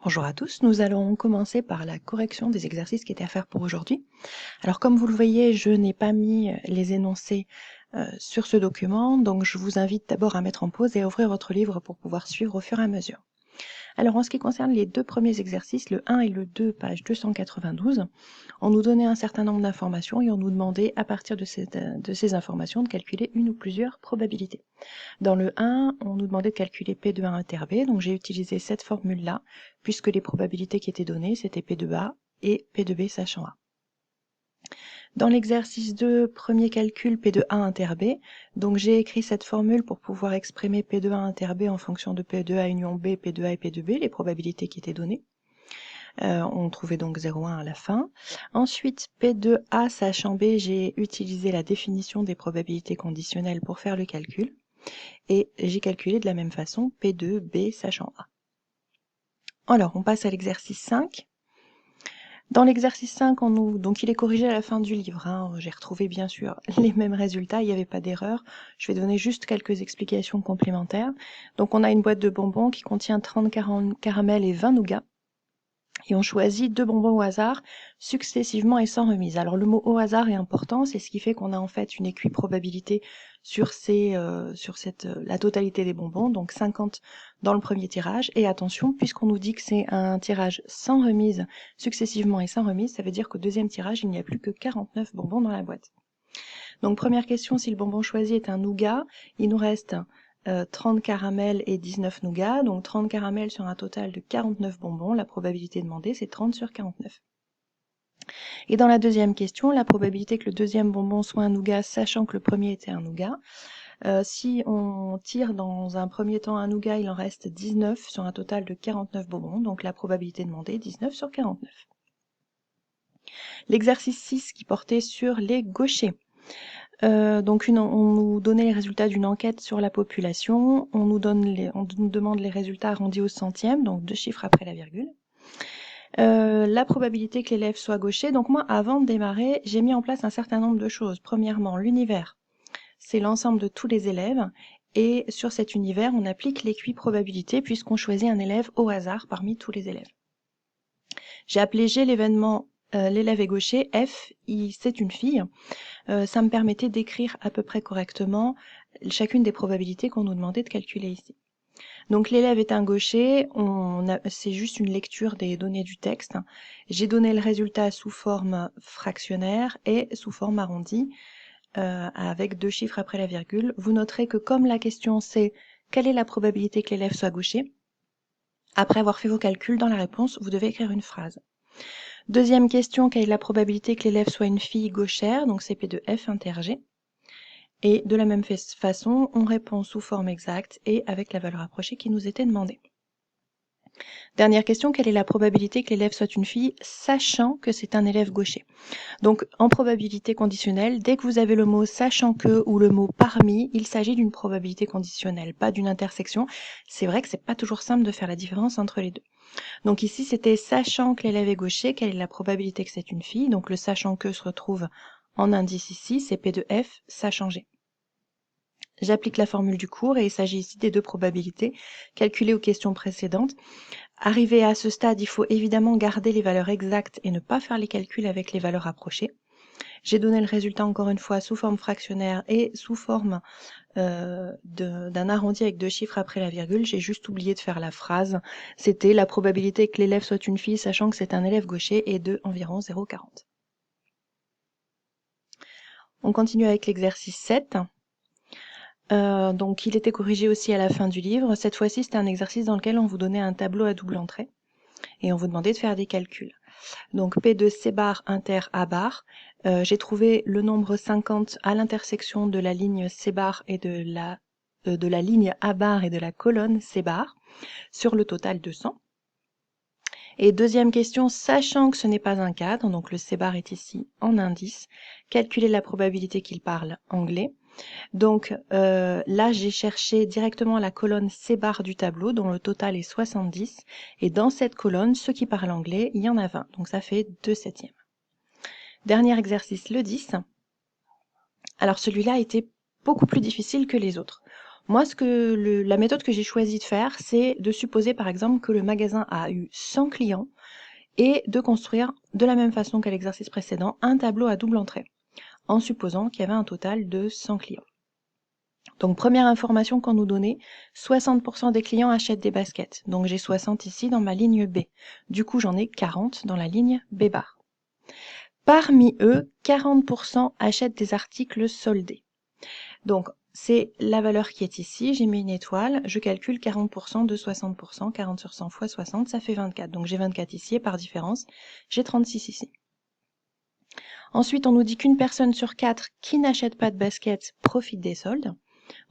Bonjour à tous, nous allons commencer par la correction des exercices qui étaient à faire pour aujourd'hui. Alors comme vous le voyez, je n'ai pas mis les énoncés sur ce document, donc je vous invite d'abord à mettre en pause et à ouvrir votre livre pour pouvoir suivre au fur et à mesure. Alors en ce qui concerne les deux premiers exercices, le 1 et le 2, page 292, on nous donnait un certain nombre d'informations et on nous demandait à partir de ces informations de calculer une ou plusieurs probabilités. Dans le 1, on nous demandait de calculer P de A inter B, donc j'ai utilisé cette formule-là, puisque les probabilités qui étaient données, c'était P de A et P de B sachant A. Dans l'exercice 2, premier calcul P de A inter B, donc j'ai écrit cette formule pour pouvoir exprimer P de A inter B en fonction de P de A union B, P de A et P de B, les probabilités qui étaient données. On trouvait donc 0,1 à la fin. Ensuite, P de A sachant B, j'ai utilisé la définition des probabilités conditionnelles pour faire le calcul. Et j'ai calculé de la même façon P2, B sachant A. Alors, on passe à l'exercice 5. Dans l'exercice 5, donc il est corrigé à la fin du livre. J'ai retrouvé bien sûr les mêmes résultats, il n'y avait pas d'erreur. Je vais donner juste quelques explications complémentaires. Donc on a une boîte de bonbons qui contient 30 caramels et 20 nougats. Et on choisit 2 bonbons au hasard, successivement et sans remise. Alors le mot au hasard est important, c'est ce qui fait qu'on a en fait une équiprobabilité sur la totalité des bonbons, donc 50 dans le premier tirage. Et attention, puisqu'on nous dit que c'est un tirage sans remise, successivement et sans remise, ça veut dire qu'au deuxième tirage, il n'y a plus que 49 bonbons dans la boîte. Donc première question, si le bonbon choisi est un nougat, il nous reste 30 caramels et 19 nougats, donc 30 caramels sur un total de 49 bonbons. La probabilité demandée, c'est 30 sur 49. Et dans la deuxième question, la probabilité que le deuxième bonbon soit un nougat, sachant que le premier était un nougat. Si on tire dans un premier temps un nougat, il en reste 19 sur un total de 49 bonbons, donc la probabilité demandée, 19 sur 49. L'exercice 6 qui portait sur les gauchers. Donc on nous donnait les résultats d'une enquête sur la population, on nous demande les résultats arrondis au centième, donc 2 chiffres après la virgule. La probabilité que l'élève soit gaucher, donc moi avant de démarrer, j'ai mis en place un certain nombre de choses. Premièrement, l'univers, c'est l'ensemble de tous les élèves, et sur cet univers, on applique l'équiprobabilité puisqu'on choisit un élève au hasard parmi tous les élèves. J'ai appelé G l'événement l'élève est gaucher, F, c'est une fille. Ça me permettait d'écrire à peu près correctement chacune des probabilités qu'on nous demandait de calculer ici. Donc l'élève est un gaucher, c'est juste une lecture des données du texte. J'ai donné le résultat sous forme fractionnaire et sous forme arrondie, avec 2 chiffres après la virgule. Vous noterez que comme la question c'est quelle est la probabilité que l'élève soit gaucher, après avoir fait vos calculs dans la réponse, vous devez écrire une phrase. Deuxième question, quelle est la probabilité que l'élève soit une fille gauchère, donc c'est P de F inter G. Et de la même façon, on répond sous forme exacte et avec la valeur approchée qui nous était demandée. Dernière question, quelle est la probabilité que l'élève soit une fille, sachant que c'est un élève gaucher? Donc, en probabilité conditionnelle, dès que vous avez le mot sachant que ou le mot parmi, il s'agit d'une probabilité conditionnelle, pas d'une intersection. C'est vrai que c'est pas toujours simple de faire la différence entre les deux. Donc ici, c'était sachant que l'élève est gaucher, quelle est la probabilité que c'est une fille? Donc le sachant que se retrouve en indice ici, c'est P de F, sachant G. J'applique la formule du cours et il s'agit ici des deux probabilités calculées aux questions précédentes. Arrivé à ce stade, il faut évidemment garder les valeurs exactes et ne pas faire les calculs avec les valeurs approchées. J'ai donné le résultat encore une fois sous forme fractionnaire et sous forme d'un arrondi avec 2 chiffres après la virgule. J'ai juste oublié de faire la phrase. C'était la probabilité que l'élève soit une fille, sachant que c'est un élève gaucher, est de environ 0,40. On continue avec l'exercice 7. Donc il était corrigé aussi à la fin du livre. Cette fois-ci, c'était un exercice dans lequel on vous donnait un tableau à double entrée et on vous demandait de faire des calculs. Donc P de C bar inter A bar, j'ai trouvé le nombre 50 à l'intersection de la ligne C bar et de la ligne A bar et de la colonne C bar sur le total de 100. Et deuxième question, sachant que ce n'est pas un cadre, donc le C bar est ici en indice, calculer la probabilité qu'il parle anglais. Donc là, j'ai cherché directement la colonne C bar du tableau, dont le total est 70. Et dans cette colonne, ceux qui parlent anglais, il y en a 20. Donc ça fait 2/7. Dernier exercice, le 10. Alors celui-là était beaucoup plus difficile que les autres. Moi, la méthode que j'ai choisi de faire, c'est de supposer par exemple que le magasin a eu 100 clients et de construire de la même façon qu'à l'exercice précédent un tableau à double entrée, en supposant qu'il y avait un total de 100 clients. Donc première information qu'on nous donnait, 60% des clients achètent des baskets. Donc j'ai 60 ici dans ma ligne B. Du coup j'en ai 40 dans la ligne B bar. Parmi eux, 40% achètent des articles soldés. Donc c'est la valeur qui est ici, j'ai mis une étoile, je calcule 40% de 60%, 40 sur 100 fois 60, ça fait 24. Donc j'ai 24 ici et par différence, j'ai 36 ici. Ensuite, on nous dit qu'une personne sur 4 qui n'achète pas de basket profite des soldes.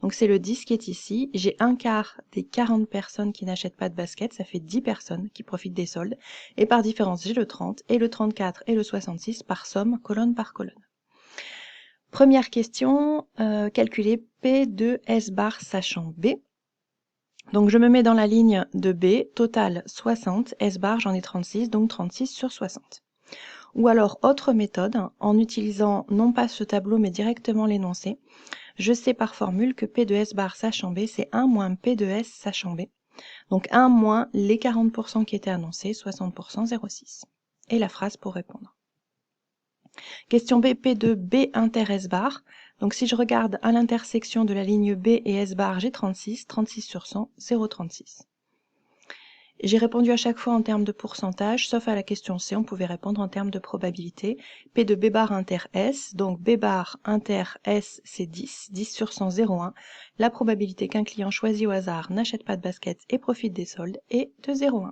Donc c'est le 10 qui est ici. J'ai un quart des 40 personnes qui n'achètent pas de basket, ça fait 10 personnes qui profitent des soldes. Et par différence, j'ai le 30 et le 34 et le 66 par somme, colonne par colonne. Première question, calculer P de S bar sachant B. Donc je me mets dans la ligne de B, total 60, S bar j'en ai 36, donc 36 sur 60. Ou alors, autre méthode, en utilisant non pas ce tableau mais directement l'énoncé, je sais par formule que P de S bar sachant B, c'est 1 moins P de S sachant B. Donc 1 moins les 40% qui étaient annoncés, 60%, 0,6. Et la phrase pour répondre. Question B, P de B inter S bar. Donc si je regarde à l'intersection de la ligne B et S bar, j'ai 36, 36 sur 100, 0,36. J'ai répondu à chaque fois en termes de pourcentage, sauf à la question C, on pouvait répondre en termes de probabilité. P de B bar inter S, donc B bar inter S, c'est 10, 10 sur 100, 0,1. La probabilité qu'un client choisi au hasard n'achète pas de basket et profite des soldes est de 0,1.